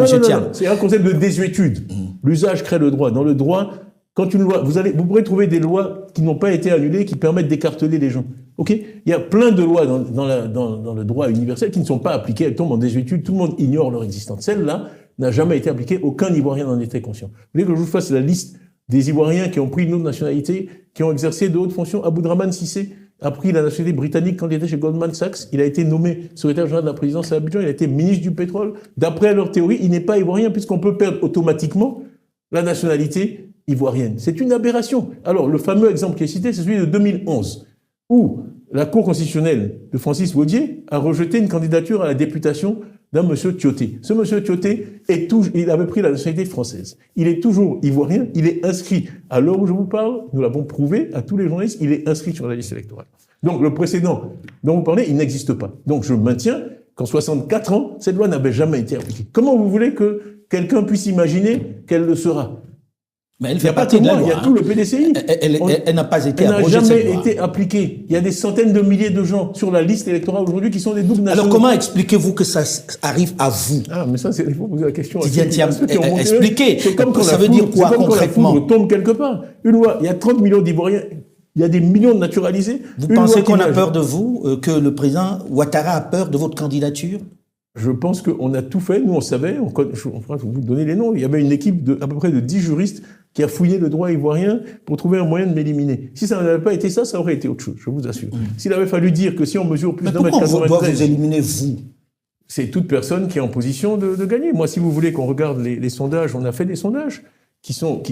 Monsieur Thiam. C'est un concept de désuétude. L'usage crée le droit. Dans le droit, quand une loi, vous pourrez trouver des lois qui n'ont pas été annulées, qui permettent d'écarteler les gens. Ok? Il y a plein de lois dans le droit universel qui ne sont pas appliquées, elles tombent en désuétude, tout le monde ignore leur existence. Celle-là n'a jamais été appliquée, aucun Ivoirien n'en était conscient. Vous voulez que je vous fasse la liste des Ivoiriens qui ont pris une autre nationalité, qui ont exercé de hautes fonctions? Aboudraman Cissé a pris la nationalité britannique quand il était chez Goldman Sachs. Il a été nommé secrétaire général de la présidence à Abidjan. Il a été ministre du pétrole. D'après leur théorie, il n'est pas ivoirien puisqu'on peut perdre automatiquement la nationalité ivoirienne. C'est une aberration. Alors, le fameux exemple qui est cité, c'est celui de 2011, où la Cour constitutionnelle de Francis Waudier a rejeté une candidature à la députation d'un monsieur Tioté. Ce monsieur Tioté il avait pris la nationalité française. Il est toujours ivoirien, il est inscrit, à l'heure où je vous parle, nous l'avons prouvé à tous les journalistes, il est inscrit sur la liste électorale. Donc le précédent dont vous parlez, il n'existe pas. Donc je maintiens qu'en 64 ans, cette loi n'avait jamais été appliquée. Comment vous voulez que quelqu'un puisse imaginer qu'elle le sera? Mais elle fait partie de la loi. Il y a tout le PDCI. Elle n'a pas été abrogée. Elle n'a jamais été appliquée. Il y a des centaines de milliers de gens sur la liste électorale aujourd'hui qui sont des doubles nationaux. Alors comment expliquez-vous que ça arrive à vous? Ah, mais ça, il faut poser la question. Expliquez. Ça veut dire quoi concrètement? La foudre tombe quelque part. Une loi, il y a 30 millions d'Ivoiriens. Il y a des millions de naturalisés. Vous pensez qu'on a peur de vous, que le président Ouattara a peur de votre candidature? Je pense qu'on a tout fait. Nous, on savait. Je vais vous donner les noms. Il y avait une équipe à peu près de 10 juristes qui a fouillé le droit ivoirien pour trouver un moyen de m'éliminer. Si ça n'avait pas été ça, ça aurait été autre chose, je vous assure. S'il avait fallu dire que si on mesure plus d'un mètre 93... pourquoi on doit vous éliminer, vous? C'est toute personne qui est en position de gagner. Moi, si vous voulez qu'on regarde les sondages, on a fait des sondages qui sont